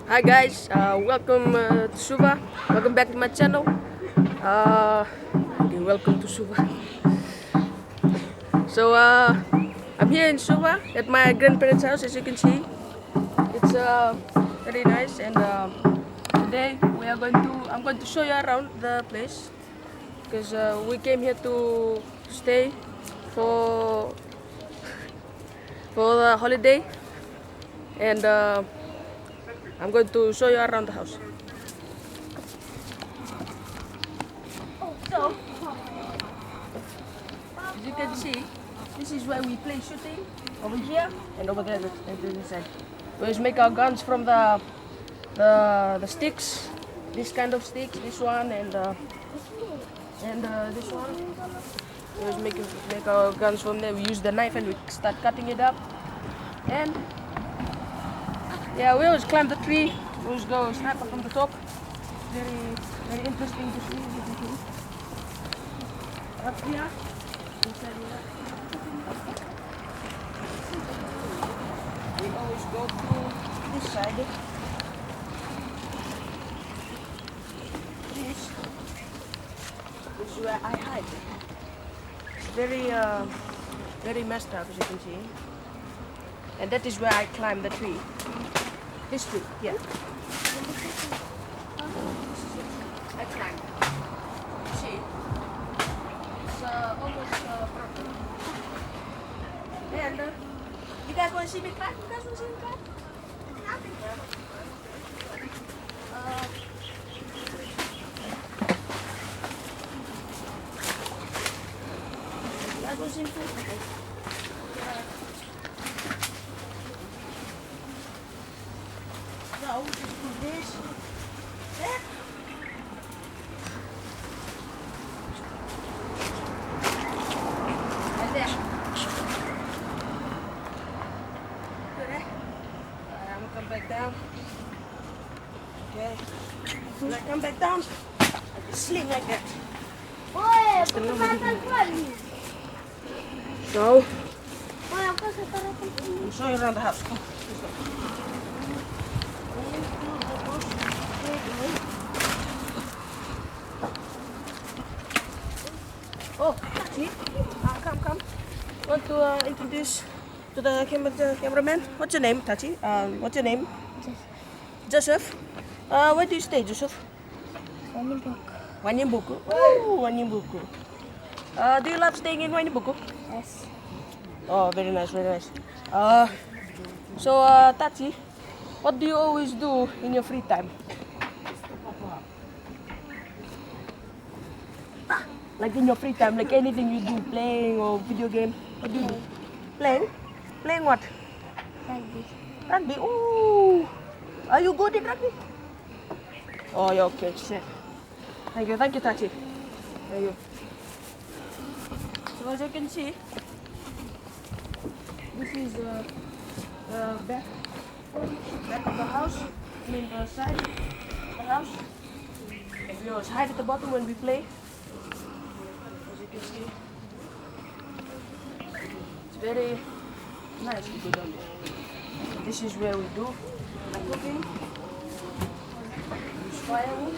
Hi guys, welcome to Suva. Welcome back to my channel. Okay, welcome to Suva. So I'm here in Suva at my grandparents' house. As you can see, it's very nice. And today I'm going to show you around the place because we came here to stay for the holiday, and I'm going to show you around the house. So, as you can see, this is where we play shooting, over here and over there at the side. We always make our guns from the sticks, this kind of sticks, this one and this one. We always make our guns from there. We use the knife and we start cutting it up. And yeah, we always climb the tree. We always go sniper from the top. Very interesting to see. Up here, inside here. We always go through this side. This is where I hide. It's very messed up, as you can see. And that is where I climb the tree. This tree, yeah. I climb. See? It's almost broken. And you guys want to see me climb? You guys want to see me climb? You guys want to see me climb? Okay. So, just do this. There. Right there. Good, eh? I'm gonna come back down. Okay. When I come back down, I can sling like that. So, I'll show you around the house. Come. Let's go. Oh, see? Come. Want to introduce to the cameraman? What's your name, Tachi? What's your name? Joseph. Where do you stay, Joseph? Wanyambuku. Oh, Wanyambuku. Do you love staying in Wanyambuku? Yes. Oh, very nice. So, Tachi, what do you always do in your free time? Like in your free time, like anything you do, playing or video game. What do you do? Playing? Playing what? Rugby. Rugby. Ooh. Are you good at rugby? Oh, yeah, okay. Shit. Thank you, Tachi. Thank you. So as you can see, this is the back of the house. I mean the side of the house. And we always hide at the bottom when we play. As you can see, it's very nice to go down there. This is where we do the cooking. Use firewood.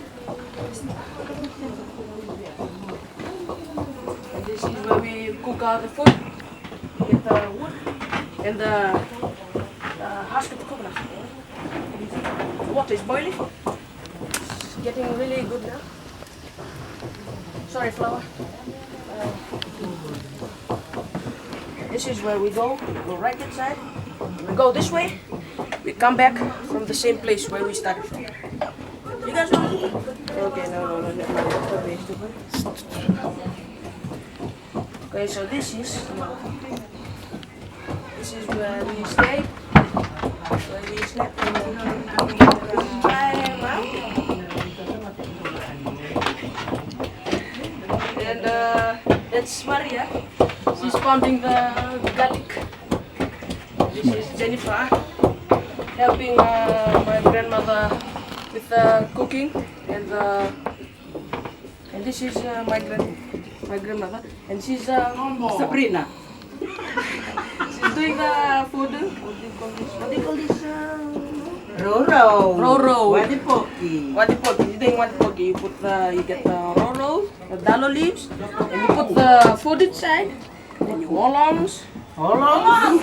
And this is where we cook all the food. Get the wood and the husk of the coconut. The water is boiling. It's getting really good now. Sorry, flour. This is where we go right inside. We go this way. We come back from the same place where we started from. You guys want to? Okay, no. Okay, so this is where we stay, where we sleep, and fly around. And that's Maria. She's pounding the garlic. This is Jennifer, helping my grandmother with cooking, and this is my grandmother, and she's Sabrina. She's doing the food. What do you call this? Roro. Wadipoki. Wadipoki. You think wadipoki? You put you get the roro, the dalo leaves, and you put the food inside. Then you holongs. Holong.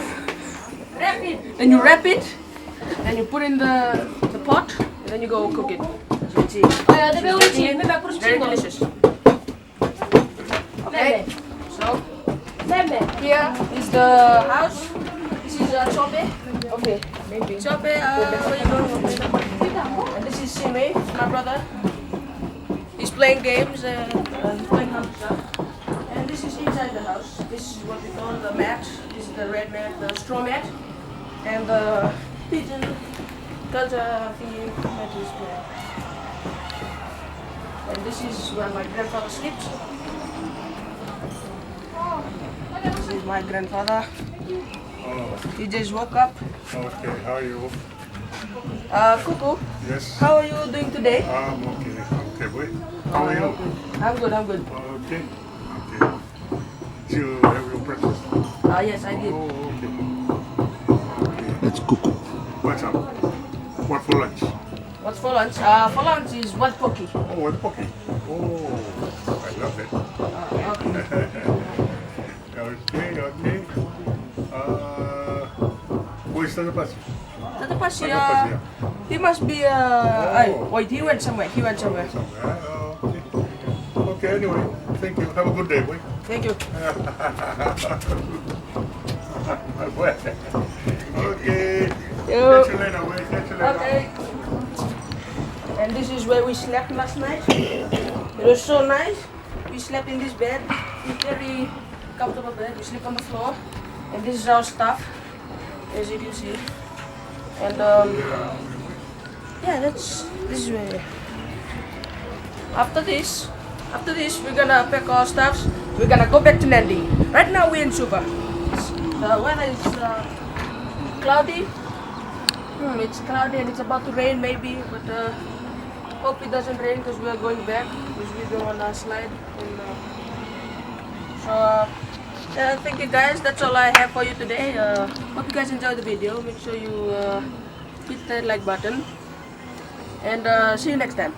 Then you wrap it. Then you put in the pot. And then you go cook it. As you can see. It's very delicious. Okay. So here is the house. This is Chobe. Okay. Chobe, where you going? And this is Simi, my brother. He's playing games and he's playing other stuff. And this is inside the house. This is what we call the mat. This is the red mat, the straw mat. And the pigeon culture theme mat is there. And this is where my grandfather sleeps. This is my grandfather. Oh, He just woke up. okay. How are you? Kuku, Yes. how are you doing today? I'm okay. Okay, boy. How are you? I'm good, I'm good. Okay. Okay. Did you have your breakfast? Yes, I did. Oh, okay. That's cuckoo. What's up? What for lunch? What's for lunch? For lunch is what poki. Oh, what poke? Oh, I love it. Okay, okay. Who is the bus? Tatapashi, Tatapashi, he must be, wait, he went somewhere, Somewhere. Okay. Okay, anyway. Thank you. Have a good day, boy. Thank you. Okay. Yo. Catch you later, boy. Catch you later. Okay. And this is where we slept last night. It was so nice. We slept in this bed, very comfortable bed. We sleep on the floor. And this is our stuff, as you can see. And yeah, this is where. After this, we're gonna pack our stuffs. We're gonna go back to Nandi. Right now we're in Suva. The weather is cloudy. It's cloudy and it's about to rain maybe, but hope it doesn't rain because we are going back because we don't want to slide. And, thank you guys. That's all I have for you today. Hope you guys enjoyed the video. Make sure you hit that like button and see you next time.